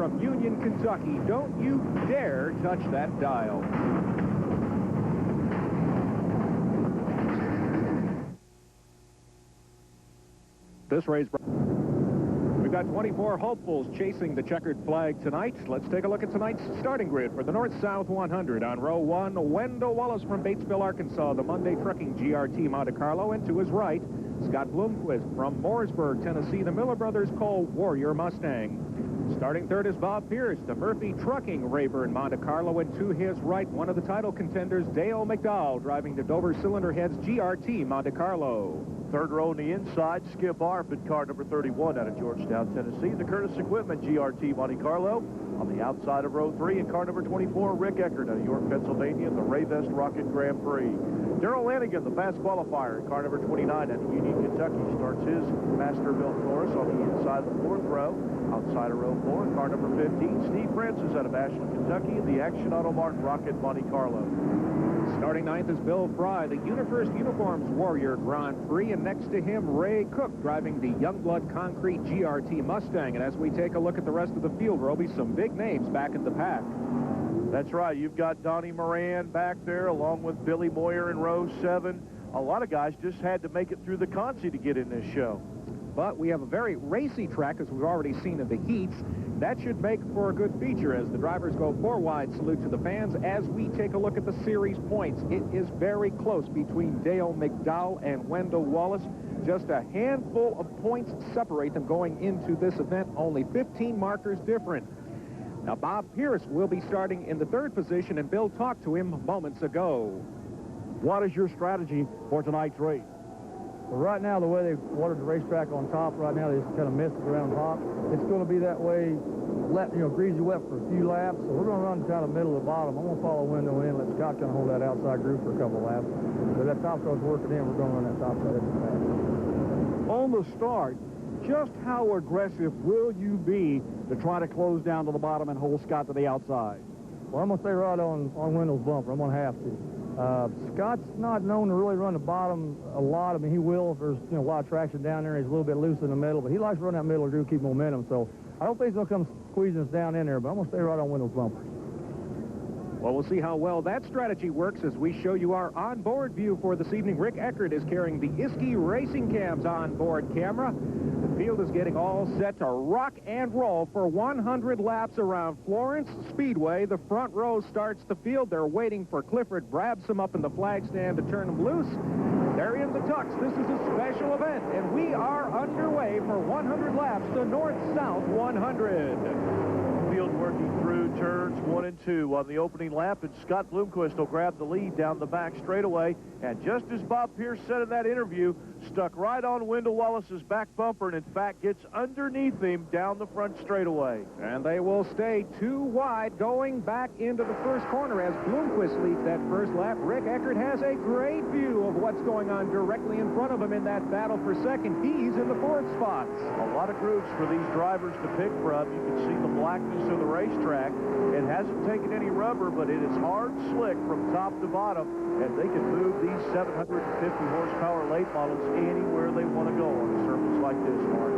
from Union, Kentucky. Don't you dare touch that dial. This race, we've got 24 hopefuls chasing the checkered flag tonight. Let's take a look at tonight's starting grid for the North-South 100. On row 1, Wendell Wallace from Batesville, Arkansas, the Monday Trucking GRT Monte Carlo, and to his right, Scott Bloomquist from Mooresburg, Tennessee, the Miller Brothers Cole Warrior Mustang. Starting third is Bob Pierce, the Murphy Trucking Rayburn Monte Carlo, and to his right, one of the title contenders, Dale McDowell, driving the Dover Cylinder Heads GRT Monte Carlo. Third row on the inside, Skip Arp in car number 31 out of Georgetown, Tennessee, the Curtis Equipment GRT Monte Carlo. On the outside of row 3 in car number 24, Rick Eckert out of York, Pennsylvania, the Rayvest Rocket Grand Prix. Daryl Lanigan, the fast qualifier in car number 29 out of Union, Kentucky, starts his Masterbuilt Norris on the inside of the 4th row. Outside of row 4 in car number 15, Steve Francis out of Ashland, Kentucky, in the Action Auto Mart Rocket Monte Carlo. Starting ninth is Bill Fry, the UniFirst Uniforms Warrior Grand Prix, and next to him, Ray Cook, driving the Youngblood Concrete GRT Mustang. And as we take a look at the rest of the field, Roby, some big names back in the pack. That's right. You've got Donnie Moran back there, along with Billy Moyer in row 7. A lot of guys just had to make it through the Consi to get in this show. But we have a very racy track, as we've already seen in the heats. That should make for a good feature as the drivers go 4 wide. Salute to the fans. As we take a look at the series points, it is very close between Dale McDowell and Wendell Wallace. Just a handful of points separate them going into this event. Only 15 markers different. Now, Bob Pierce will be starting in the 3rd position, and Bill talked to him moments ago. What is your strategy for tonight's race? Well, right now, the way they've watered the racetrack on top, right now, they just kind of mist it around top. It's going to be that way, greasy wet for a few laps. So we're going to run kind of middle to bottom. I'm going to follow Wendell in, let Scott kind of hold that outside group for a couple of laps. But that top starts working in, we're going to run that top side every pass. On the start, just how aggressive will you be to try to close down to the bottom and hold Scott to the outside? Well, I'm going to stay right on Wendell's bumper. I'm going to have to. Scott's not known to really run the bottom a lot. I mean, he will if there's a lot of traction down there. He's a little bit loose in the middle, but he likes to run that middle to keep momentum. So I don't think he's going to come squeezing us down in there, but I'm going to stay right on Wendell's bumper. Well, we'll see how well that strategy works as we show you our onboard view for this evening. Rick Eckert is carrying the Iski Racing Cam's onboard camera. The field is getting all set to rock and roll for 100 laps around Florence Speedway. The front row starts the field. They're waiting for Clifford Brabsome up in the flag stand to turn them loose. They're in the tux. This is a special event, and we are underway for 100 laps, the North-South 100. Field working through turns 1 and 2 on the opening lap, and Scott Bloomquist will grab the lead down the back straightaway. And just as Bob Pierce said in that interview, stuck right on Wendell Wallace's back bumper, and in fact gets underneath him down the front straightaway. And they will stay 2 wide going back into the first corner as Bloomquist leads that first lap. Rick Eckert has a great view of what's going on directly in front of him in that battle for second. He's in the 4th spot. A lot of groups for these drivers to pick from. You can see the blackness of the racetrack. It hasn't taken any rubber, but it is hard slick from top to bottom, and they can move these 750 horsepower late models anywhere they want to go on a surface like this, Mark.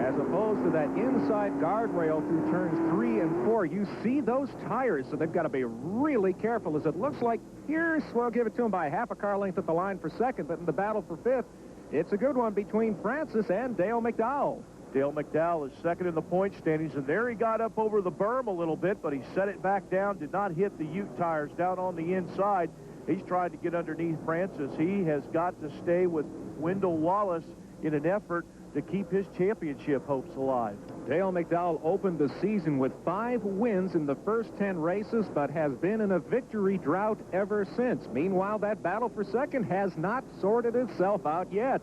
As opposed to that inside guardrail through turns 3 and 4, you see those tires, so they've got to be really careful, as it looks like Pierce will give it to him by half a car length at the line for second, but in the battle for 5th, it's a good one between Francis and Dale McDowell. Dale McDowell is second in the point standings, and there he got up over the berm a little bit, but he set it back down, did not hit the Ute tires down on the inside. He's trying to get underneath Francis. He has got to stay with Wendell Wallace in an effort to keep his championship hopes alive. Dale McDowell opened the season with 5 wins in the first 10 races, but has been in a victory drought ever since. Meanwhile, that battle for second has not sorted itself out yet.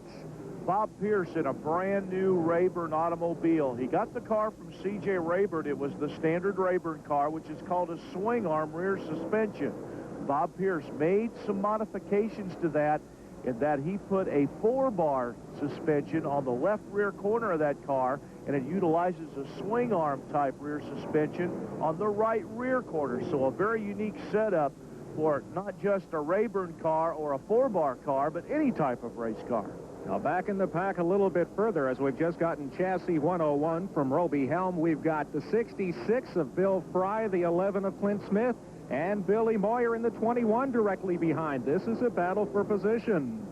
Bob Pierce in a brand new Rayburn automobile. He got the car from C.J. Rayburn. It was the standard Rayburn car, which is called a swing arm rear suspension. Bob Pierce made some modifications to that in that he put a 4-bar suspension on the left rear corner of that car, and it utilizes a swing arm type rear suspension on the right rear corner. So a very unique setup for not just a Rayburn car or a 4-bar car, but any type of race car. Now back in the pack a little bit further, as we've just gotten chassis 101 from Roby Helm. We've got the 66 of Bill Fry, the 11 of Clint Smith, and Billy Moyer in the 21 directly behind. This is a battle for position.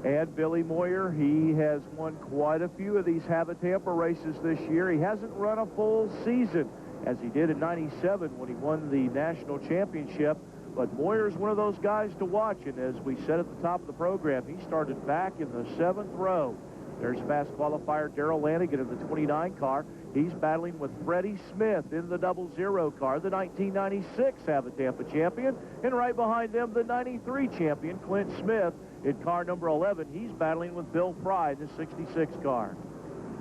And Billy Moyer, he has won quite a few of these Have a Tampa races this year. He hasn't run a full season as he did in '97 when he won the national championship. But Moyer's one of those guys to watch, and as we said at the top of the program, he started back in the 7th row. There's fast qualifier Darrell Lanigan in the 29 car. He's battling with Freddie Smith in the 00 car, the 1996 Have a Tampa champion, and right behind them, the 93 champion, Clint Smith, in car number 11. He's battling with Bill Fry in the 66 car.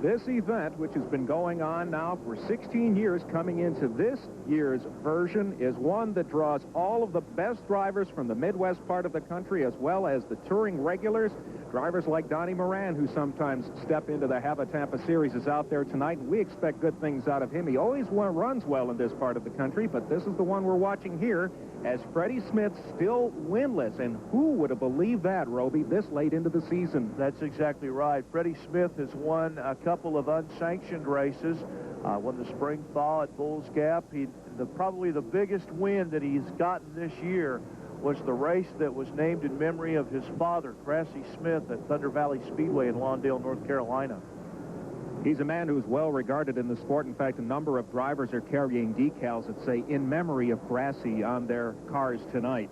This event, which has been going on now for 16 years, coming into this year's version, is one that draws all of the best drivers from the Midwest part of the country, as well as the touring regulars. Drivers like Donnie Moran, who sometimes step into the Have a Tampa series, is out there tonight, and we expect good things out of him. He always runs well in this part of the country, but this is the one we're watching here, as Freddie Smith still winless. And who would have believed that, Roby, this late into the season? That's exactly right. Freddie Smith has won a couple of unsanctioned races. Won the spring thaw at Bulls Gap. Probably the biggest win that he's gotten this year was the race that was named in memory of his father, Grassy Smith, at Thunder Valley Speedway in Lawndale, North Carolina. He's a man who's well regarded in the sport. In fact, a number of drivers are carrying decals that say in memory of Grassy on their cars tonight.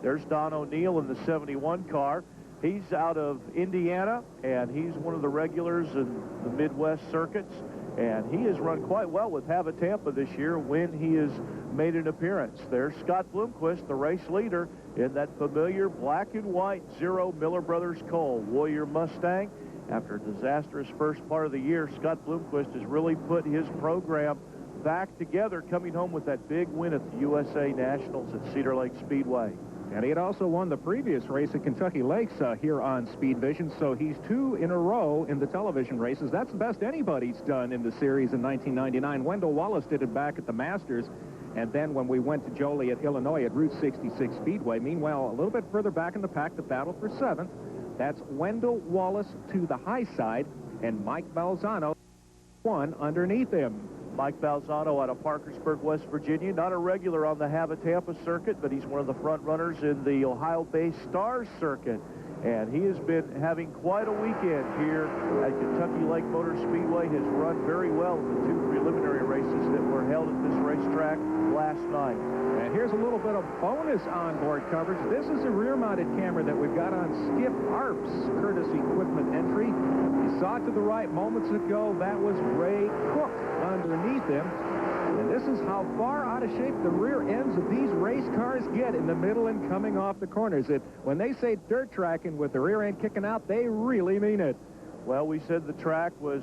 There's Don O'Neill in the 71 car. He's out of Indiana, and he's one of the regulars in the Midwest circuits, and he has run quite well with Have a Tampa this year when he has made an appearance. There's Scott Bloomquist, the race leader, in that familiar black and white 0 Miller Brothers Cole Warrior Mustang. After a disastrous first part of the year, Scott Bloomquist has really put his program back together, coming home with that big win at the USA Nationals at Cedar Lake Speedway. And he had also won the previous race at Kentucky Lakes here on Speed Vision, so he's 2 in a row in the television races. That's the best anybody's done in the series in 1999. Wendell Wallace did it back at the Masters, and then when we went to Joliet, Illinois at Route 66 Speedway. Meanwhile, a little bit further back in the pack, the battle for 7th. That's Wendell Wallace to the high side, and Mike Balzano 1 underneath him. Mike Balzano out of Parkersburg, West Virginia, not a regular on the Have a Tampa circuit, but he's one of the front runners in the Ohio-based Stars circuit. And he has been having quite a weekend here at Kentucky Lake Motor Speedway. Has run very well in the 2 preliminary races that were held at this racetrack last night. And here's a little bit of bonus onboard coverage. This is a rear-mounted camera that we've got on Skip Arp's courtesy equipment entry. You saw it to the right moments ago. That was Ray Cook underneath him. And this is how far out of shape the rear ends of these race cars get in the middle and coming off the corners. When they say dirt tracking with the rear end kicking out, they really mean it. Well, we said the track was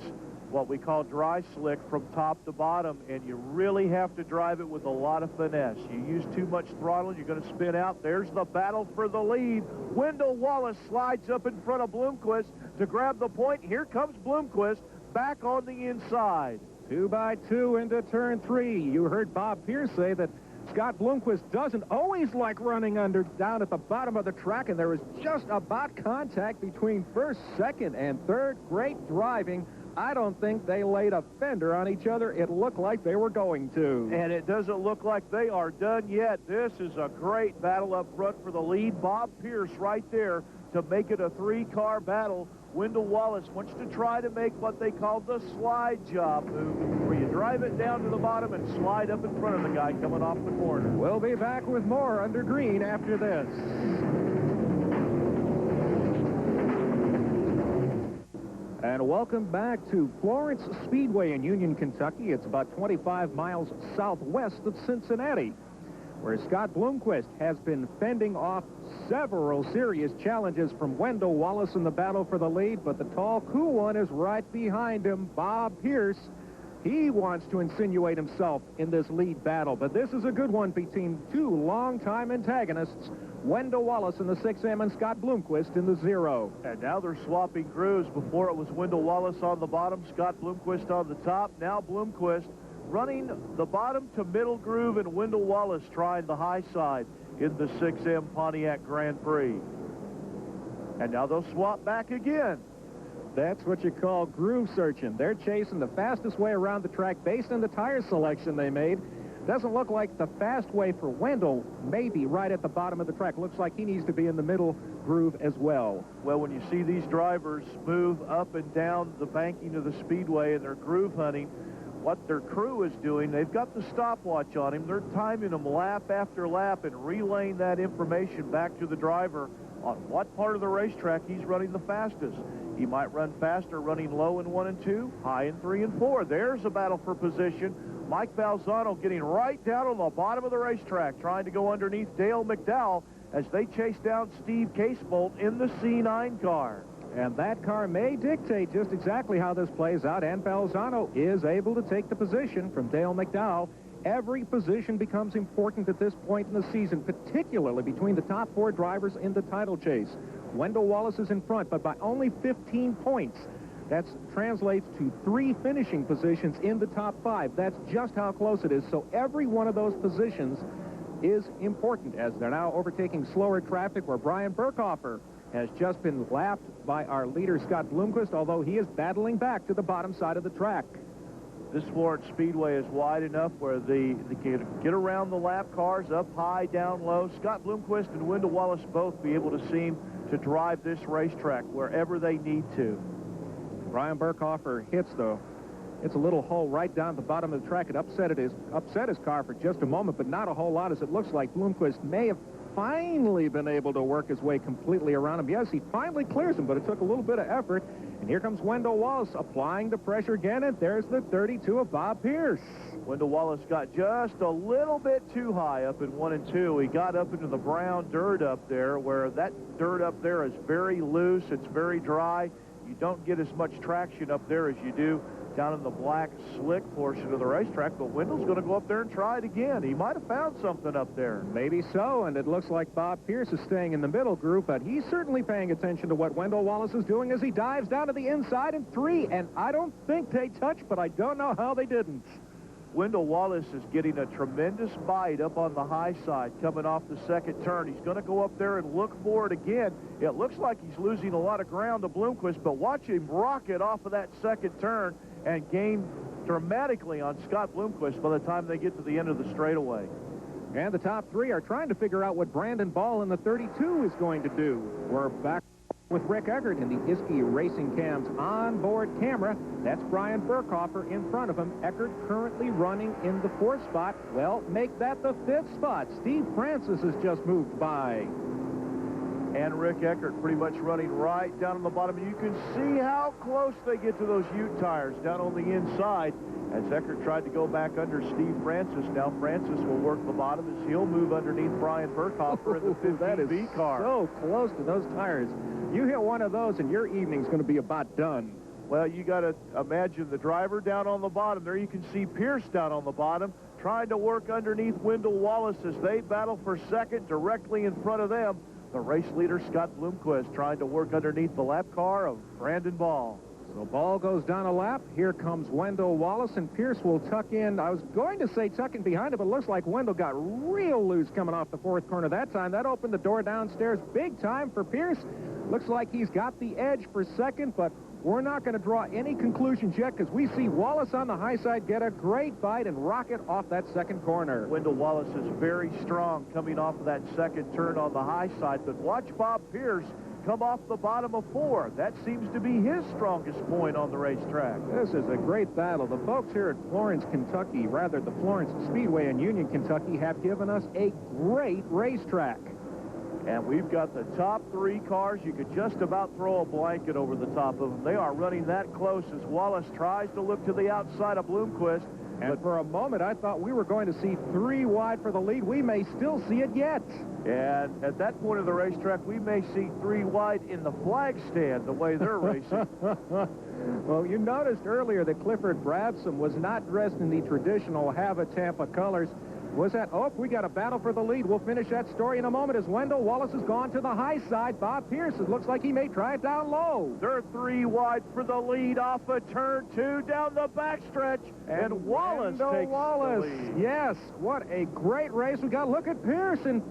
what we call dry slick from top to bottom, and you really have to drive it with a lot of finesse. You use too much throttle, you're going to spin out. There's the battle for the lead. Wendell Wallace slides up in front of Bloomquist to grab the point. Here comes Bloomquist back on the inside. 2 by 2 into turn 3. You heard Bob Pierce say that Scott Bloomquist doesn't always like running down at the bottom of the track, and there was just about contact between first, second, and third. Great driving. I don't think they laid a fender on each other. It looked like they were going to. And it doesn't look like they are done yet. This is a great battle up front for the lead. Bob Pierce right there to make it a 3-car battle. Wendell Wallace wants to try to make what they call the slide job move, where you drive it down to the bottom and slide up in front of the guy coming off the corner. We'll be back with more under green after this. And welcome back to Florence Speedway in Union, Kentucky. It's about 25 miles southwest of Cincinnati, where Scott Bloomquist has been fending off several serious challenges from Wendell Wallace in the battle for the lead, but the tall, cool one is right behind him, Bob Pierce. He wants to insinuate himself in this lead battle, but this is a good one between 2 longtime antagonists, Wendell Wallace in the 6M and Scott Bloomquist in the 0. And now they're swapping grooves. Before it was Wendell Wallace on the bottom, Scott Bloomquist on the top. Now Bloomquist running the bottom to middle groove, and Wendell Wallace trying the high side in the 6M Pontiac Grand Prix. And now they'll swap back again. That's what you call groove searching. They're chasing the fastest way around the track based on the tire selection they made. Doesn't look like the fast way for Wendell, maybe right at the bottom of the track. Looks like he needs to be in the middle groove as well. Well, when you see these drivers move up and down the banking of the Speedway and they're groove hunting, what their crew is doing, they've got the stopwatch on him. They're timing him lap after lap and relaying that information back to the driver on what part of the racetrack he's running the fastest. He might run faster running low in 1 and 2, high in 3 and 4. There's a battle for position. Mike Balzano getting right down on the bottom of the racetrack, trying to go underneath Dale McDowell as they chase down Steve Casebolt in the C9 car. And that car may dictate just exactly how this plays out, and Balzano is able to take the position from Dale McDowell. Every position becomes important at this point in the season, particularly between the top 4 drivers in the title chase. Wendell Wallace is in front, but by only 15 points. That translates to 3 finishing positions in the top 5. That's just how close it is. So every one of those positions is important as they're now overtaking slower traffic where Brian Burkhofer has just been lapped by our leader, Scott Bloomquist, although he is battling back to the bottom side of the track. This Florence Speedway is wide enough where they can get around the lap cars, up high, down low. Scott Bloomquist and Wendell Wallace both be able to seem to drive this racetrack wherever they need to. Brian Burkhofer hits it's a little hole right down at the bottom of the track. It upset his car for just a moment, but not a whole lot, as it looks like Bloomquist may have finally been able to work his way completely around him. Yes, he finally clears him, but it took a little bit of effort. And here comes Wendell Wallace applying the pressure again, and there's the 32 of Bob Pierce. Wendell Wallace got just a little bit too high up in 1 and 2. He got up into the brown dirt up there, where that dirt up there is very loose. It's very dry. You don't get as much traction up there as you do down in the black, slick portion of the racetrack, but Wendell's going to go up there and try it again. He might have found something up there. Maybe so, and it looks like Bob Pierce is staying in the middle group, but he's certainly paying attention to what Wendell Wallace is doing as he dives down to the inside in 3, and I don't think they touched, but I don't know how they didn't. Wendell Wallace is getting a tremendous bite up on the high side coming off the second turn. He's going to go up there and look for it again. It looks like he's losing a lot of ground to Bloomquist, but watch him rocket off of that second turn and gain dramatically on Scott Bloomquist by the time they get to the end of the straightaway. And the top 3 are trying to figure out what Brandon Ball in the 32 is going to do. We're back with Rick Eggert in the Iskey Racing Cam's onboard camera. That's Brian Burkhofer in front of him. Eggert currently running in the 4th spot. Well, make that the 5th spot. Steve Francis has just moved by. And Rick Eggert pretty much running right down on the bottom. You can see how close they get to those Ute tires down on the inside as Eggert tried to go back under Steve Francis. Now Francis will work the bottom as he'll move underneath Brian Burkhofer in the 15B car. So close to those tires. You hit one of those and your evening's going to be about done. Well, you got to imagine the driver down on the bottom. There you can see Pierce down on the bottom trying to work underneath Wendell Wallace as they battle for second directly in front of them. The race leader, Scott Bloomquist, trying to work underneath the lap car of Brandon Ball. So Ball goes down a lap. Here comes Wendell Wallace, and Pierce will tuck in. I was going to say tuck in behind him, but it looks like Wendell got real loose coming off the 4th corner that time. That opened the door downstairs big time for Pierce. Looks like he's got the edge for second, but we're not going to draw any conclusions yet because we see Wallace on the high side get a great bite and rocket off that second corner. Wendell Wallace is very strong coming off of that second turn on the high side, but watch Bob Pierce come off the bottom of 4. That seems to be his strongest point on the racetrack. This is a great battle. The folks here at Florence, Kentucky, rather the Florence Speedway in Union, Kentucky, have given us a great racetrack. And we've got the top 3 cars. You could just about throw a blanket over the top of them. They are running that close as Wallace tries to look to the outside of Bloomquist. And for a moment, I thought we were going to see 3 wide for the lead. We may still see it yet. And at that point of the racetrack, we may see 3 wide in the flag stand the way they're racing. Well, you noticed earlier that Clifford Brabson was not dressed in the traditional Have-A Tampa colors. Was that, we got a battle for the lead. We'll finish that story in a moment as Wendell Wallace has gone to the high side. Bob Pierce, it looks like he may try it down low. They're 3 wide for the lead off of turn 2 down the backstretch. And Wallace takes the lead. Yes, what a great race we got. Look at Pierce, and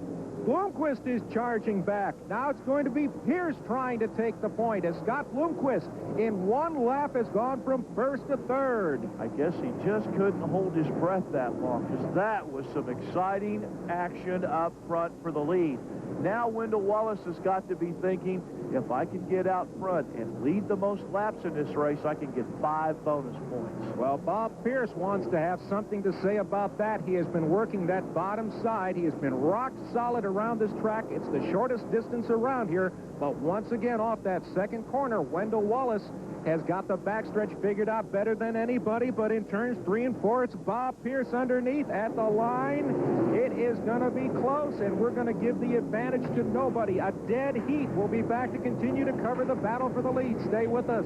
Bloomquist is charging back. Now it's going to be Pierce trying to take the point as Scott Bloomquist in one lap has gone from first to third. I guess he just couldn't hold his breath that long, because that was some exciting action up front for the lead. Now Wendell Wallace has got to be thinking, if I can get out front and lead the most laps in this race, I can get 5 bonus points. Well, Bob Pierce wants to have something to say about that. He has been working that bottom side. He has been rock solid around this track. It's the shortest distance around here. But once again, off that second corner, Wendell Wallace has got the backstretch figured out better than anybody. But in turns 3 and 4, it's Bob Pierce underneath at the line. It is going to be close, and we're going to give the advantage to nobody. A dead heat. We'll be back to continue to cover the battle for the lead. Stay with us.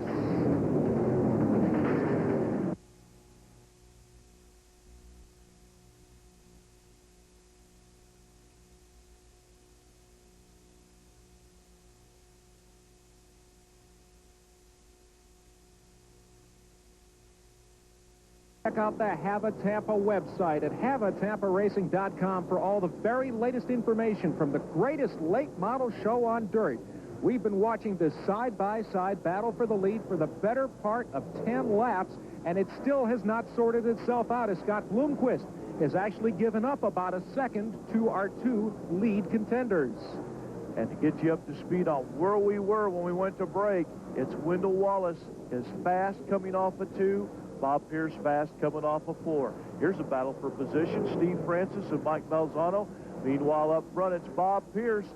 Check out the Have a Tampa website at haveatampaRacing.com for all the very latest information from the greatest late model show on dirt. We've been watching this side-by-side battle for the lead for the better part of 10 laps, and it still has not sorted itself out as Scott Bloomquist has actually given up about a second to our 2 lead contenders. And to get you up to speed on where we were when we went to break, it's Wendell Wallace is fast coming off a 2. Bob Pierce fast coming off a 4. Here's a battle for position. Steve Francis and Mike Balzano. Meanwhile, up front, it's Bob Pierce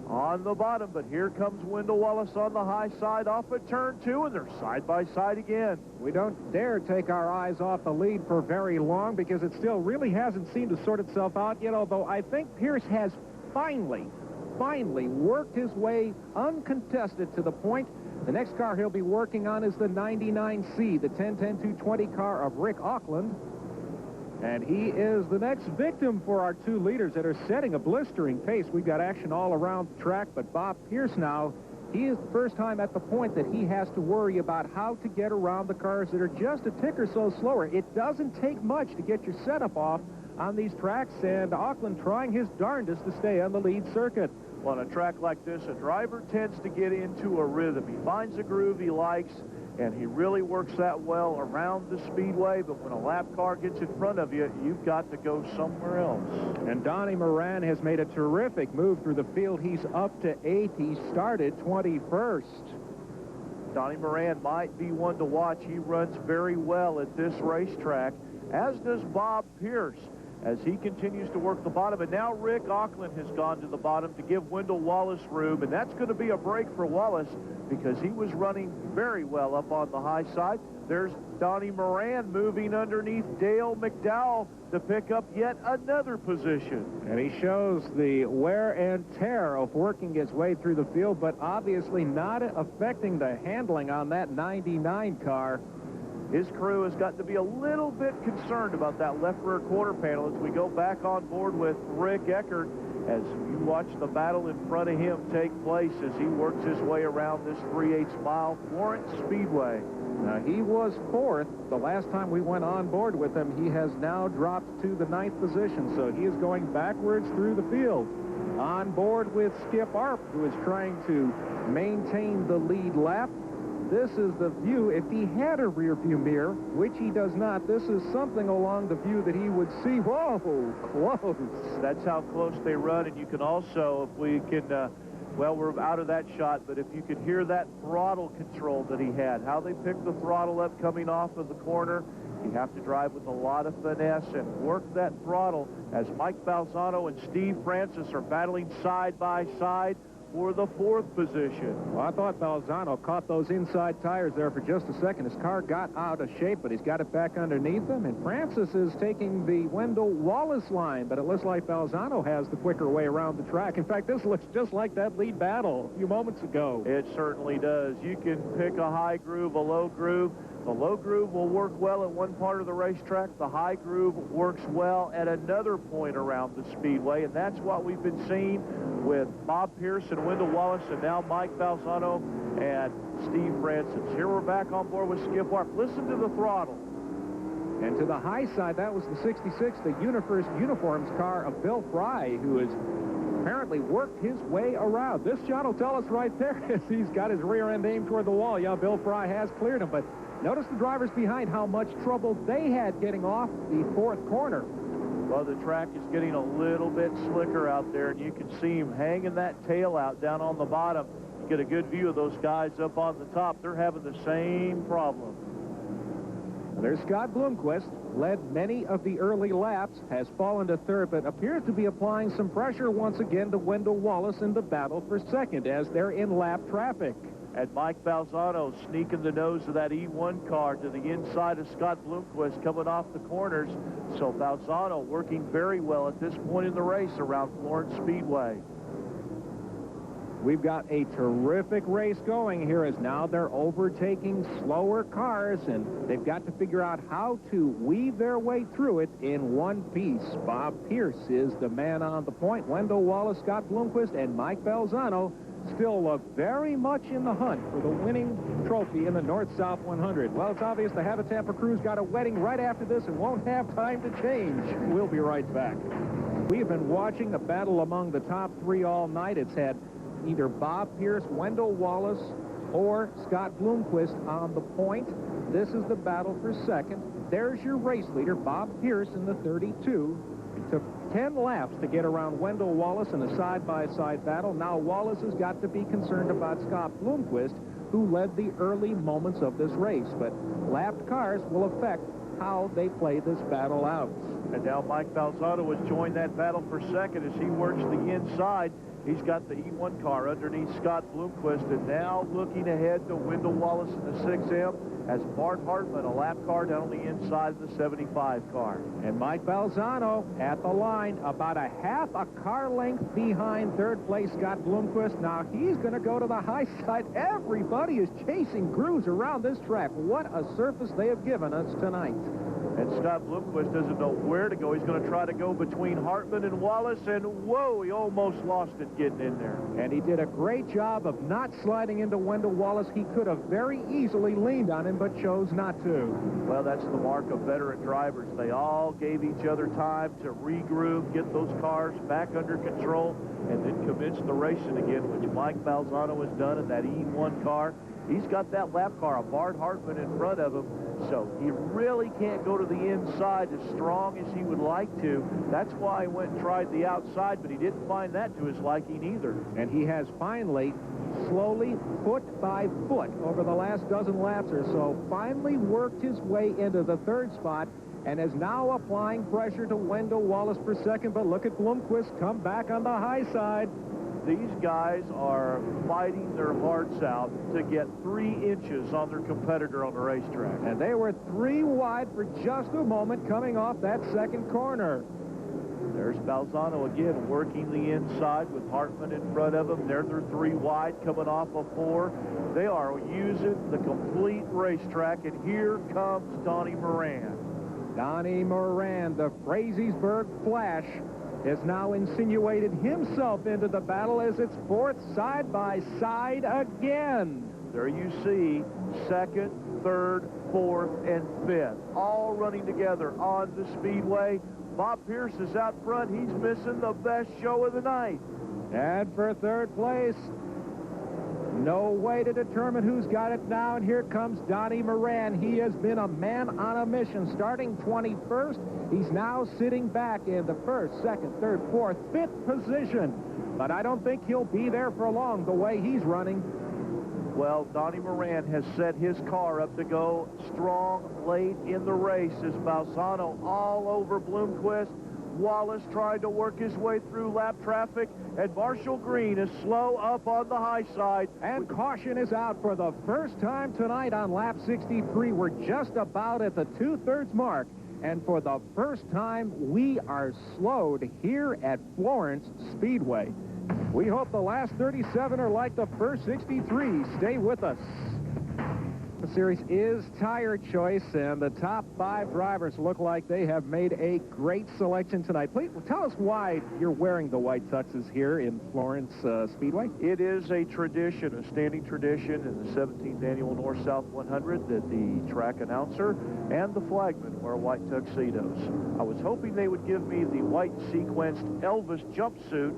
on the bottom. But here comes Wendell Wallace on the high side off of turn 2, and they're side by side again. We don't dare take our eyes off the lead for very long because it still really hasn't seemed to sort itself out yet, although I think Pierce has finally worked his way uncontested to the point. The next car he'll be working on is the 99C, the 10-10-220 car of Rick Auckland. And he is the next victim for our 2 leaders that are setting a blistering pace. We've got action all around the track, but Bob Pierce now, he is the first time at the point that he has to worry about how to get around the cars that are just a tick or so slower. It doesn't take much to get your setup off on these tracks, and Auckland trying his darndest to stay on the lead circuit. On a track like this, a driver tends to get into a rhythm. He finds a groove he likes, and he really works that well around the speedway. But when a lap car gets in front of you, you've got to go somewhere else. And Donnie Moran has made a terrific move through the field. He's up to 8th. He started 21st. Donnie Moran might be one to watch. He runs very well at this racetrack, as does Bob Pierce, as he continues to work the bottom. And now Rick Auckland has gone to the bottom to give Wendell Wallace room, and that's going to be a break for Wallace because he was running very well up on the high side. There's Donnie Moran moving underneath Dale McDowell to pick up yet another position. And he shows the wear and tear of working his way through the field, but obviously not affecting the handling on that 99 car. His crew has got to be a little bit concerned about that left rear quarter panel as we go back on board with Rick Eckert as you watch the battle in front of him take place as he works his way around this 3/8 mile Florence Speedway. Now, he was 4th the last time we went on board with him. He has now dropped to the 9th position, so he is going backwards through the field. On board with Skip Arp, who is trying to maintain the lead lap. This is the view. If he had a rear view mirror, which he does not, this is something along the view that he would see. Whoa, close. That's how close they run, and you can also, if we can, well, we're out of that shot, but if you could hear that throttle control that he had, how they picked the throttle up coming off of the corner, you have to drive with a lot of finesse and work that throttle as Mike Balzano and Steve Francis are battling side by side for the 4th position. Well, I thought Balzano caught those inside tires there for just a second. His car got out of shape, but he's got it back underneath him. And Francis is taking the Wendell Wallace line, but it looks like Balzano has the quicker way around the track. In fact, this looks just like that lead battle a few moments ago. It certainly does. You can pick a high groove, a low groove. The low groove will work well at one part of the racetrack. The high groove works well at another point around the speedway, and that's what we've been seeing with Bob Pierce and Wendell Wallace, and now Mike Balzano and Steve Francis. Here we're back on board with Skip Arp. Listen to the throttle. And to the high side, that was the 66, the Uniforms car of Bill Fry, who is apparently apparently worked his way around. This John will tell us right there as he's got his rear end aimed toward the wall. Yeah, Bill Fry has cleared him, but notice the drivers behind how much trouble they had getting off the fourth corner. Well, the track is getting a little bit slicker out there, and you can see him hanging that tail out down on the bottom. You get a good view of those guys up on the top. They're having the same problem. There's Scott Bloomquist, led many of the early laps, has fallen to third, but appears to be applying some pressure once again to Wendell Wallace in the battle for second as they're in lap traffic. And Mike Balzano sneaking the nose of that E1 car to the inside of Scott Bloomquist coming off the corners. So Balzano working very well at this point in the race around Florence Speedway. We've got a terrific race going here as now they're overtaking slower cars, and they've got to figure out how to weave their way through it in one piece. Bob Pierce is the man on the point. Wendell Wallace, Scott Bloomquist, and Mike Balzano still look very much in the hunt for the winning trophy in the North-South 100. Well, it's obvious the Habit Tampa crew's got a wedding right after this and won't have time to change. We'll be right back. We have been watching a battle among the top three all night. It's had either Bob Pierce, Wendell Wallace, or Scott Bloomquist on the point. This is the battle for second. There's your race leader, Bob Pierce, in the 32. It took 10 laps to get around Wendell Wallace in a side-by-side battle. Now Wallace has got to be concerned about Scott Bloomquist, who led the early moments of this race. But lapped cars will affect how they play this battle out. And now Mike Balzano has joined that battle for second as he works the inside. He's got the E1 car underneath Scott Bloomquist, and now looking ahead to Wendell Wallace in the 6M as Bart Hartman, a lap car down on the inside of the 75 car. And Mike Balzano at the line, about a half a car length behind third place Scott Bloomquist. Now he's going to go to the high side. Everybody is chasing grooves around this track. What a surface they have given us tonight. And Scott Bloomquist doesn't know where to go. He's going to try to go between Hartman and Wallace, and whoa, he almost lost it getting in there. And he did a great job of not sliding into Wendell Wallace. He could have very easily leaned on him, but chose not to. Well, that's the mark of veteran drivers. They all gave each other time to regroup, get those cars back under control, and then commence the racing again, which Mike Balzano has done in that E1 car. He's got that lap car, a Bart Hartman, in front of him, so he really can't go to the inside as strong as he would like to. That's why he went and tried the outside, but he didn't find that to his liking either. And he has finally, slowly, foot by foot, over the last dozen laps or so, finally worked his way into the third spot and is now applying pressure to Wendell Wallace for second. But look at Bloomquist come back on the high side. These guys are fighting their hearts out to get 3 inches on their competitor on the racetrack. And they were 3 wide for just a moment coming off that second corner. There's Balzano again working the inside with Hartman in front of him. They're 3 wide coming off of 4. They are using the complete racetrack, and here comes Donnie Moran. Donnie Moran, the Frazeysburg Flash, has now insinuated himself into the battle as it's fourth side-by-side again. There you see second, third, fourth, and fifth, all running together on the Speedway. Bob Pierce is out front. He's missing the best show of the night. And for third place, no way to determine who's got it now, and here comes Donnie Moran. He has been a man on a mission, starting 21st. He's now sitting back in the first, second, third, fourth, fifth position. But I don't think he'll be there for long the way he's running. Well, Donnie Moran has set his car up to go strong late in the race as Balzano all over Bloomquist. Wallace tried to work his way through lap traffic, and Marshall Green is slow up on the high side. And caution is out for the first time tonight on lap 63. We're just about at the 2/3 mark. And for the first time, we are slowed here at Florence Speedway. We hope the last 37 are like the first 63. Stay with us. The series is tire choice, and the top 5 drivers look like they have made a great selection tonight. Please tell us why you're wearing the white tuxes here in Florence Speedway. It is a tradition, a standing tradition in the 17th annual North-South 100 that the track announcer and the flagman wear white tuxedos. I was hoping they would give me the white sequenced Elvis jumpsuit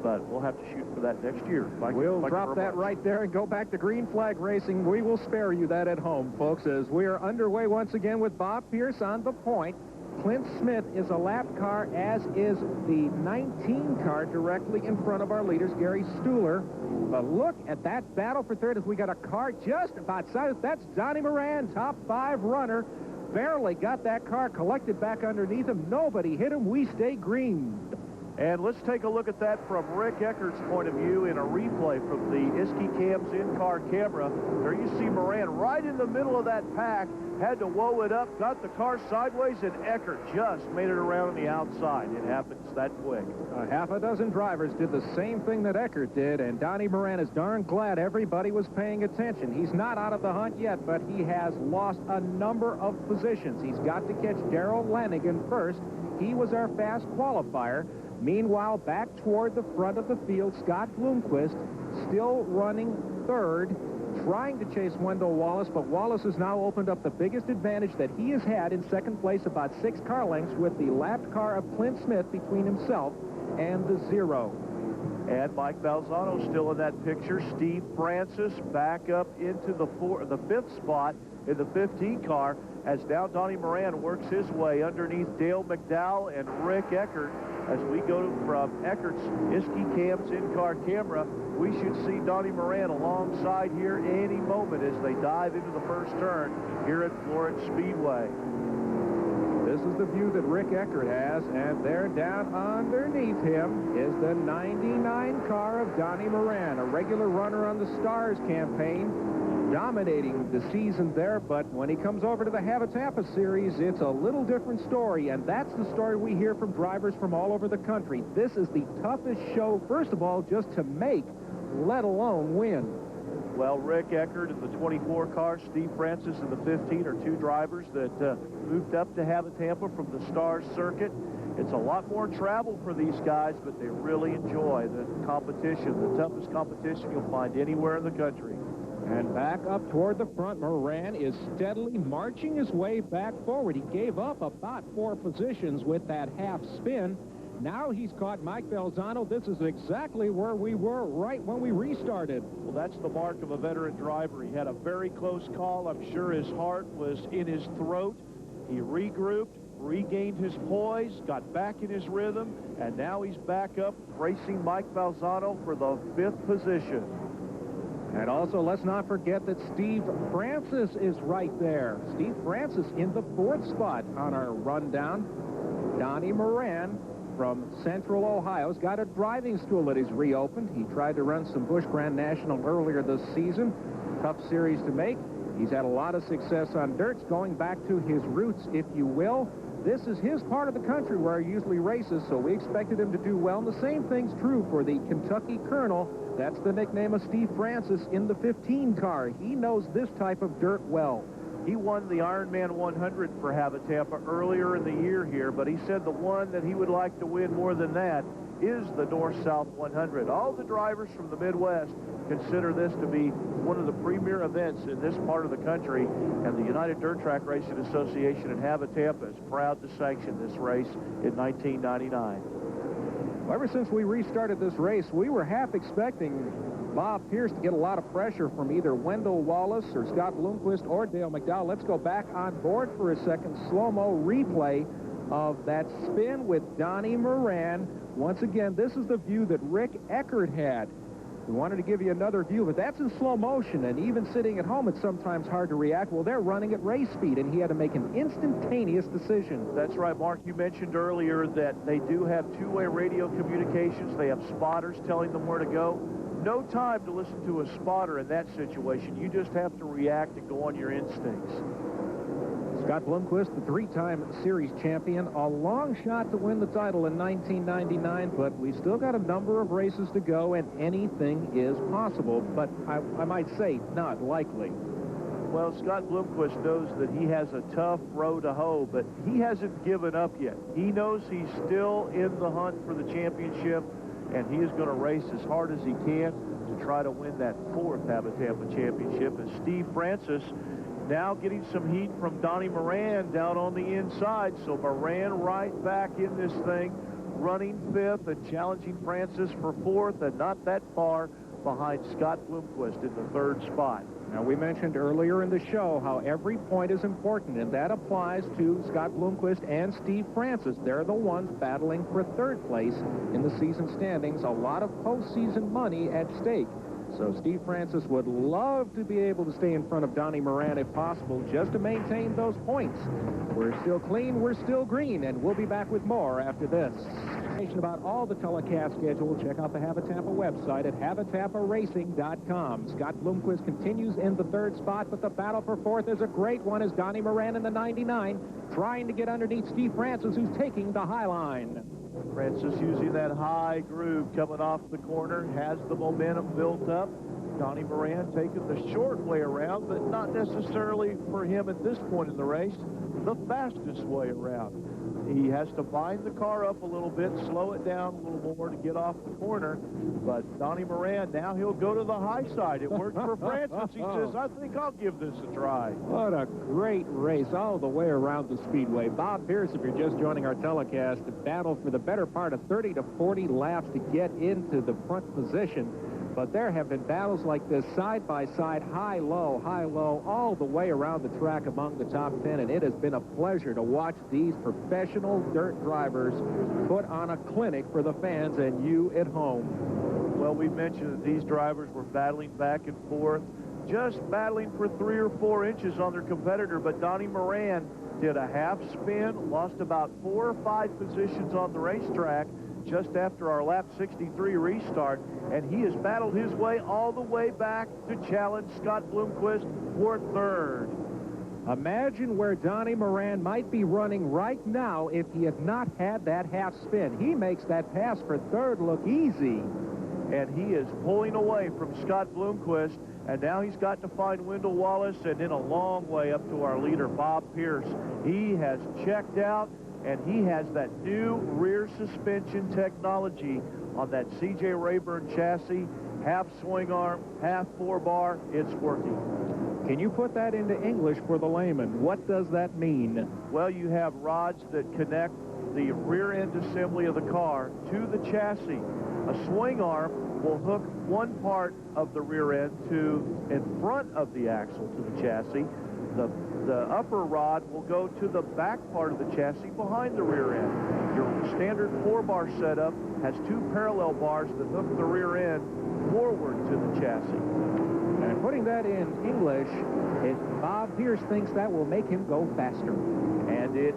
but we'll have to shoot for that next year. We'll drop that right there and go back to green flag racing. We will spare you that at home, folks, as we are underway once again with Bob Pierce on the point. Clint Smith is a lap car, as is the 19 car directly in front of our leaders, Gary Stuhler. But look at that battle for third as we got a car just about size. That's Donnie Moran, top 5 runner. Barely got that car collected back underneath him. Nobody hit him. We stay green. And let's take a look at that from Rick Eckert's point of view in a replay from the Iski Cam's in-car camera. There you see Moran right in the middle of that pack, had to woe it up, got the car sideways, and Eckert just made it around on the outside. It happens that quick. Half a dozen drivers did the same thing that Eckert did, and Donnie Moran is darn glad everybody was paying attention. He's not out of the hunt yet, but he has lost a number of positions. He's got to catch Darrell Lanigan first. He was our fast qualifier. Meanwhile, back toward the front of the field, Scott Bloomquist still running third, trying to chase Wendell Wallace, but Wallace has now opened up the biggest advantage that he has had in second place, about 6 car lengths, with the lapped car of Clint Smith between himself and the 0. And Mike Balzano still in that picture. Steve Francis back up into the 5th spot in the 15 car, as now Donnie Moran works his way underneath Dale McDowell and Rick Eckert. As we go from Eckert's Iski Cam's in-car camera, we should see Donnie Moran alongside here any moment as they dive into the first turn here at Florence Speedway. This is the view that Rick Eckert has, and there down underneath him is the 99 car of Donnie Moran, a regular runner on the Stars campaign, dominating the season there. But when he comes over to the Tampa series, it's a little different story, and that's the story we hear from drivers from all over the country. This is the toughest show, first of all, just to make, let alone win. Well, Rick Eckert in the 24 car, Steve Francis in the 15 are 2 drivers that moved up to Tampa from the Stars circuit. It's a lot more travel for these guys, but they really enjoy the competition, the toughest competition you'll find anywhere in the country. And back up toward the front, Moran is steadily marching his way back forward. He gave up about 4 positions with that half spin. Now he's caught Mike Balzano. This is exactly where we were right when we restarted. Well, that's the mark of a veteran driver. He had a very close call. I'm sure his heart was in his throat. He regrouped, regained his poise, got back in his rhythm, and now he's back up racing Mike Balzano for the 5th position. And also, let's not forget that Steve Francis is right there. Steve Francis in the 4th spot on our rundown. Donnie Moran from Central Ohio's got a driving school that he's reopened. He tried to run some Busch Grand National earlier this season. Tough series to make. He's had a lot of success on dirts, going back to his roots, if you will. This is his part of the country where he usually races, so we expected him to do well. And the same thing's true for the Kentucky Colonel. That's the nickname of Steve Francis in the 15 car. He knows this type of dirt well. He won the Ironman 100 for Tampa earlier in the year here, but he said the one that he would like to win more than that is the North-South 100. All the drivers from the Midwest consider this to be one of the premier events in this part of the country, and the United Dirt Track Racing Association in Tampa is proud to sanction this race in 1999. Well, ever since we restarted this race, we were half expecting Bob Pierce to get a lot of pressure from either Wendell Wallace or Scott Bloomquist or Dale McDowell. Let's go back on board for a second. Slow-mo replay of that spin with Donnie Moran. Once again, this is the view that Rick Eckert had. We wanted to give you another view, but that's in slow motion, and even sitting at home, it's sometimes hard to react. Well, they're running at race speed, and he had to make an instantaneous decision. That's right, Mark. You mentioned earlier that they do have 2-way radio communications. They have spotters telling them where to go. No time to listen to a spotter in that situation. You just have to react and go on your instincts. Scott Bloomquist, the 3-time series champion, a long shot to win the title in 1999, but we still got a number of races to go, and anything is possible, but I might say not likely. Well, Scott Bloomquist knows that he has a tough row to hoe, but he hasn't given up yet. He knows he's still in the hunt for the championship, and he is going to race as hard as he can to try to win that 4th Tampa championship. And Steve Francis now getting some heat from Donnie Moran down on the inside. So Moran right back in this thing, running 5th and challenging Francis for 4th, and not that far behind Scott Bloomquist in the 3rd spot. Now, we mentioned earlier in the show how every point is important, and that applies to Scott Bloomquist and Steve Francis. They're the ones battling for 3rd place in the season standings. A lot of postseason money at stake. So Steve Francis would love to be able to stay in front of Donnie Moran if possible, just to maintain those points. We're still clean, we're still green, and we'll be back with more after this. Information about all the telecast schedule, check out the Habit Tampa website at habitaparacing.com. Scott Bloomquist continues in the 3rd spot, but the battle for 4th is a great one as Donnie Moran in the 99 trying to get underneath Steve Francis, who's taking the high line. Francis using that high groove coming off the corner, has the momentum built up. Donnie Moran taking the short way around, but not necessarily for him at this point in the race, the fastest way around. He has to bind the car up a little bit, slow it down a little more to get off the corner. But Donnie Moran, now he'll go to the high side. It worked for Francis. He says, I think I'll give this a try. What a great race all the way around the Speedway. Bob Pierce, if you're just joining our telecast, battled for the better part of 30 to 40 laps to get into the front position. But there have been battles like this, side by side, high, low, all the way around the track among the top 10, and it has been a pleasure to watch these professional dirt drivers put on a clinic for the fans and you at home. Well, we mentioned that these drivers were battling back and forth, just battling for 3 or 4 inches on their competitor, but Donnie Moran did a half spin, lost about 4 or 5 positions on the racetrack just after our lap 63 restart, and he has battled his way all the way back to challenge Scott Bloomquist for 3rd. Imagine where Donnie Moran might be running right now if he had not had that half spin. He makes that pass for 3rd look easy. And he is pulling away from Scott Bloomquist, and now he's got to find Wendell Wallace, and then a long way up to our leader, Bob Pierce. He has checked out, and he has that new rear suspension technology on that C.J. Rayburn chassis, half swing arm, half 4-bar. It's working. Can you put that into English for the layman? What does that mean? Well, you have rods that connect the rear end assembly of the car to the chassis. A swing arm will hook one part of the rear end to in front of the axle to the chassis. The upper rod will go to the back part of the chassis behind the rear end. Your standard 4-bar setup has 2 parallel bars that hook the rear end forward to the chassis. And putting that in English, Bob Pierce thinks that will make him go faster. And it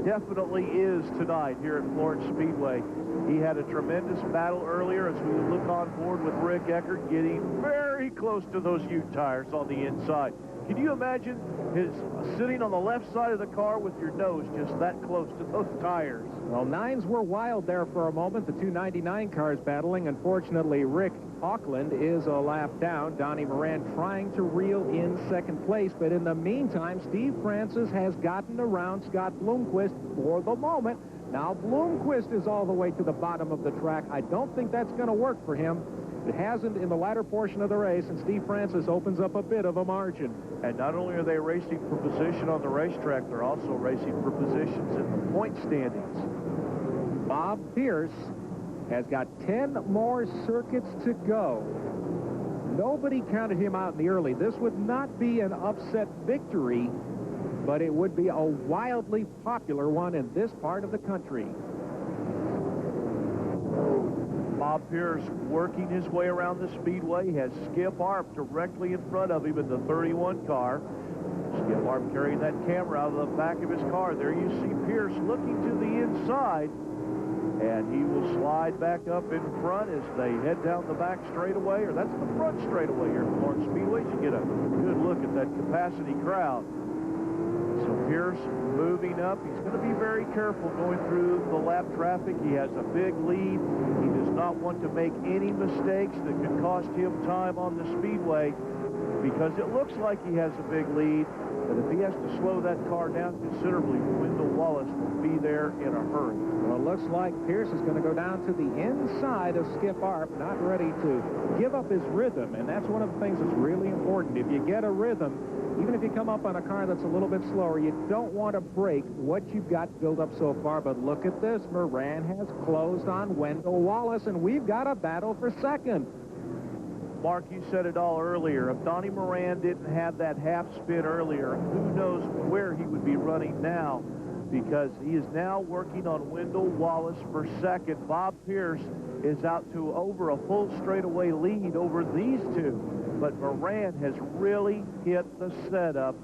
definitely is tonight here at Florence Speedway. He had a tremendous battle earlier as we look on board with Rick Eckert getting very close to those Ute tires on the inside. Can you imagine his sitting on the left side of the car with your nose just that close to those tires? Well, 9s were wild there for a moment, the 299 cars battling. Unfortunately, Rick Auckland is a lap down. Donnie Moran trying to reel in 2nd place, but in the meantime, Steve Francis has gotten around Scott Bloomquist for the moment. Now Bloomquist is all the way to the bottom of the track. I don't think that's going to work for him. It hasn't in the latter portion of the race, and Steve Francis opens up a bit of a margin. And not only are they racing for position on the racetrack, they're also racing for positions in the point standings. Bob Pierce has got 10 more circuits to go. Nobody counted him out in the early. This would not be an upset victory, but it would be a wildly popular one in this part of the country. Bob Pierce working his way around the Speedway, has Skip Arp directly in front of him in the 31 car. Skip Arp carrying that camera out of the back of his car. There you see Pierce looking to the inside, and he will slide back up in front as they head down the back straightaway, or that's the front straightaway here at Florence Speedway. You get a good look at that capacity crowd. So Pierce moving up. He's going to be very careful going through the lap traffic. He has a big lead. He does not want to make any mistakes that could cost him time on the Speedway, because it looks like he has a big lead. But if he has to slow that car down considerably, Wendell Wallace will be there in a hurry. Well, it looks like Pierce is going to go down to the inside of Skip Arp, not ready to give up his rhythm, and that's one of the things that's really important. If you get a rhythm, even if you come up on a car that's a little bit slower, you don't want to break what you've got built up so far. But look at this. Moran has closed on Wendell Wallace, and we've got a battle for second. Mark, you said it all earlier. If Donnie Moran didn't have that half spin earlier, who knows where he would be running now, because he is now working on Wendell Wallace for second. Bob Pierce is out to over a full straightaway lead over these two, but Moran has really hit the setup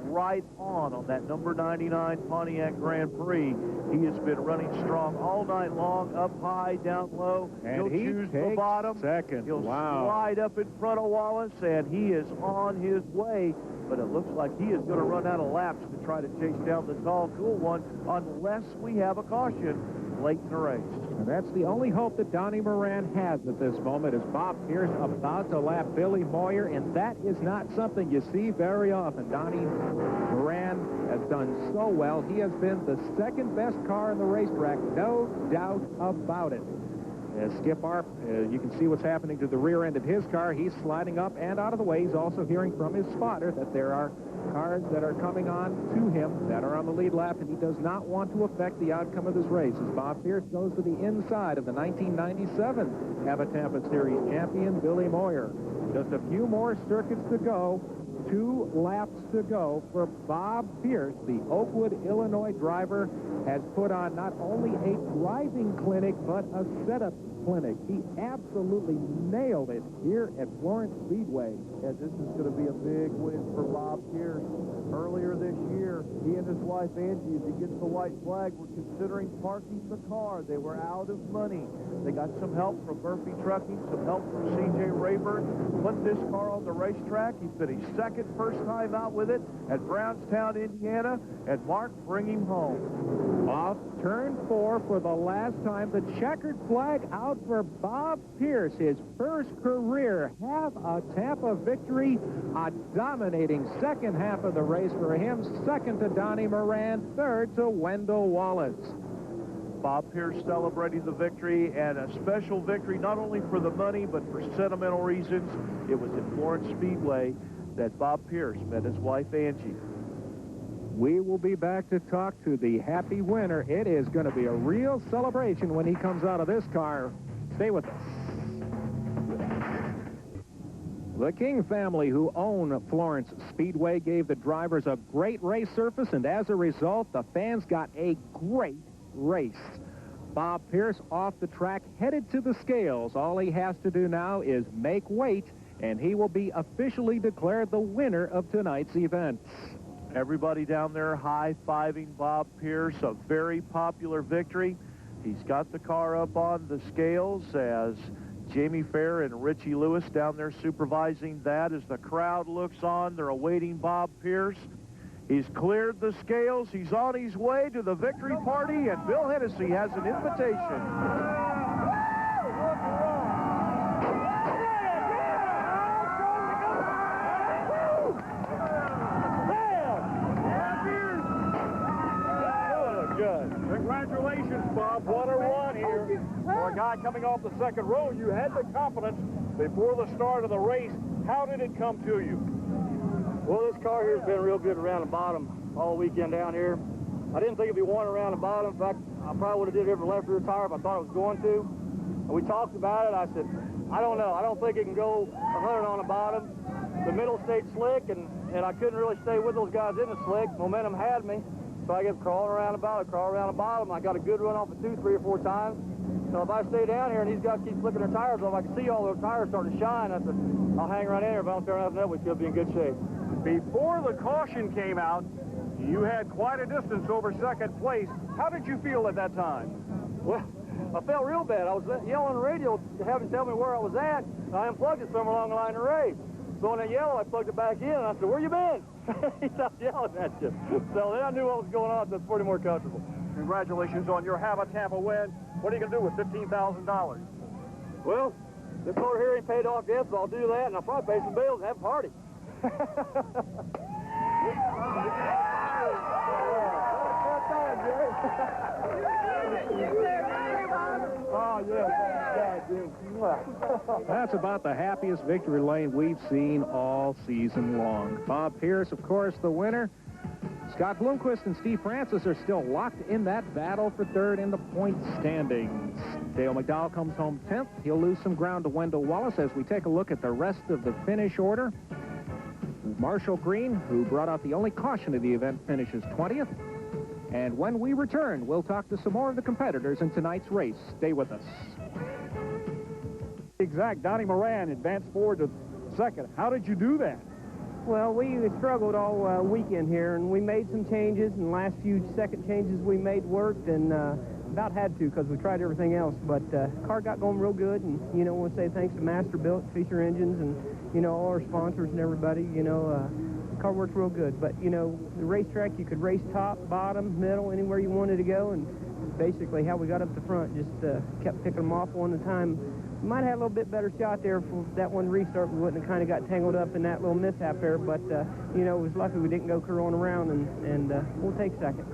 right on that number 99 Pontiac Grand Prix. He has been running strong all night long, up high, down low. And He'll choose the bottom. Second. He'll wow. slide up in front of Wallace, and he is on his way. But it looks like he is going to run out of laps to try to chase down the tall, cool one, unless we have a caution late in the race. And that's the only hope that Donnie Moran has at this moment, is Bob Pierce about to lap Billy Moyer, and that is not something you see very often. Donnie Moran has done so well. He has been the second best car in the racetrack, no doubt about it. As Skip Arp, you can see what's happening to the rear end of his car. He's sliding up and out of the way. He's also hearing from his spotter that there are cars that are coming on to him that are on the lead lap, and he does not want to affect the outcome of this race as Bob Pierce goes to the inside of the 1997 Tampa Series champion, Billy Moyer. Just a few more circuits to go. 2 laps to go for Bob Pierce. The Oakwood, Illinois driver has put on not only a driving clinic, but a setup clinic. He absolutely nailed it here at Florence Speedway. Yeah, this is going to be a big win for Bob Pierce. Earlier this year, he and his wife Angie, as he gets the white flag, were considering parking the car. They were out of money. They got some help from Murphy Trucking, some help from C.J. Rayburn. Put this car on the racetrack. He finished second first time out with it at Brownstown, Indiana, and Mark, bring him home. Off turn 4 for the last time. The checkered flag out for Bob Pierce. His first career half-a-Tampa victory. A dominating second half of the race for him. Second to Donnie Moran. Third to Wendell Wallace. Bob Pierce celebrating the victory, and a special victory not only for the money but for sentimental reasons. It was at Florence Speedway that Bob Pierce met his wife Angie. We will be back to talk to the happy winner. It is going to be a real celebration when he comes out of this car. Stay with us. The King family, who own Florence Speedway, gave the drivers a great race surface, and as a result, the fans got a great race. Bob Pierce off the track, headed to the scales. All he has to do now is make weight, and he will be officially declared the winner of tonight's event. Everybody down there high-fiving Bob Pierce. A very popular victory. He's got the car up on the scales as Jamie Fair and Richie Lewis down there supervising that. As the crowd looks on, they're awaiting Bob Pierce. He's cleared the scales. He's on his way to the victory party, and Bill Hennessy has an invitation. Congratulations, Bob. What a run here. For a guy coming off the second row, you had the confidence before the start of the race. How did it come to you? Well, this car here has been real good around the bottom all weekend down here. I didn't think it'd be one around the bottom. In fact, I probably would have did every left rear tire if I thought it was going to. And we talked about it. I said, I don't know. I don't think it can go 100 on the bottom. The middle stayed slick, and I couldn't really stay with those guys in the slick. Momentum had me. So I kept crawling around the bottom, I got a good run off of 2, 3, or 4 times. So if I stay down here and these guys keep flicking their tires off, I can see all those tires starting to shine. I said, I'll hang right in here. If I don't turn nothing up, we should be in good shape. Before the caution came out, you had quite a distance over second place. How did you feel at that time? Well, I felt real bad. I was yelling on the radio, having to tell me where I was at. I unplugged it somewhere along the line of the race. So when I yelled, I plugged it back in, and I said, where you been? He stopped yelling at you. So then I knew what was going on, so it's pretty more comfortable. Congratulations on your Tampa win. What are you going to do with $15,000? Well, this car here ain't paid off yet, so I'll do that, and I'll probably pay some bills and have a party. Oh, yeah. That's about the happiest victory lane we've seen all season long. Bob Pierce, of course, the winner. Scott Bloomquist and Steve Francis are still locked in that battle for third in the point standings. Dale McDowell comes home 10th. He'll lose some ground to Wendell Wallace as we take a look at the rest of the finish order. Marshall Green, who brought out the only caution of the event, finishes 20th. And when we return, we'll talk to some more of the competitors in tonight's race. Stay with us. Exact. Donnie Moran advanced forward to second. How did you do that? Well, we struggled all weekend here, and we made some changes, and the last few second changes we made worked, and about had to because we tried everything else. But car got going real good, and, you know, I want to say thanks to Masterbuilt, Fisher Engines, and, you know, all our sponsors and everybody. You know, the car worked real good. But, you know, the racetrack, you could race top, bottom, middle, anywhere you wanted to go, and basically how we got up the front, just kept picking them off one at a time. We might have had a little bit better shot there for that one restart. We wouldn't have kind of got tangled up in that little mishap there, but, you know, it was lucky we didn't go curling around, and we'll take second.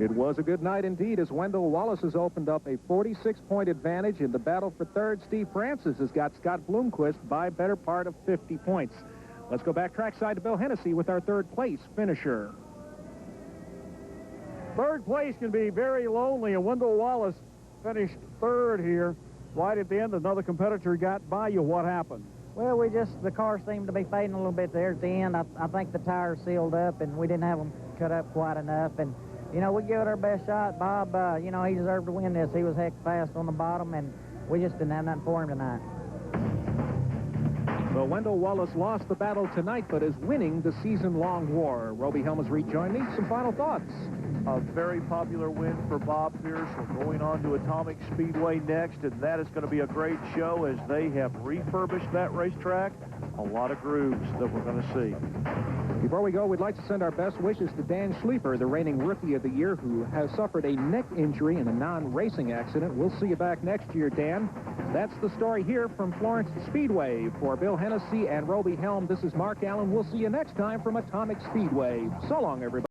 It was a good night indeed as Wendell Wallace has opened up a 46-point advantage in the battle for third. Steve Francis has got Scott Bloomquist by better part of 50 points. Let's go back trackside to Bill Hennessy with our third place finisher. Third place can be very lonely, and Wendell Wallace finished third here. Right at the end, another competitor got by you. What happened? Well, the car seemed to be fading a little bit there at the end. I think the tires sealed up, and we didn't have them cut up quite enough. And, you know, we gave it our best shot. Bob, you know, he deserved to win this. He was heck fast on the bottom, and we just didn't have nothing for him tonight. Well, Wendell Wallace lost the battle tonight, but is winning the season-long war. Roby Helms rejoined me. Some final thoughts. A very popular win for Bob Pierce. We're going on to Atomic Speedway next, and that is going to be a great show as they have refurbished that racetrack. A lot of grooves that we're going to see. Before we go, we'd like to send our best wishes to Dan Schlieper, the reigning Rookie of the Year, who has suffered a neck injury in a non-racing accident. We'll see you back next year, Dan. That's the story here from Florence Speedway. For Bill Hennessy and Roby Helm, this is Mark Allen. We'll see you next time from Atomic Speedway. So long, everybody.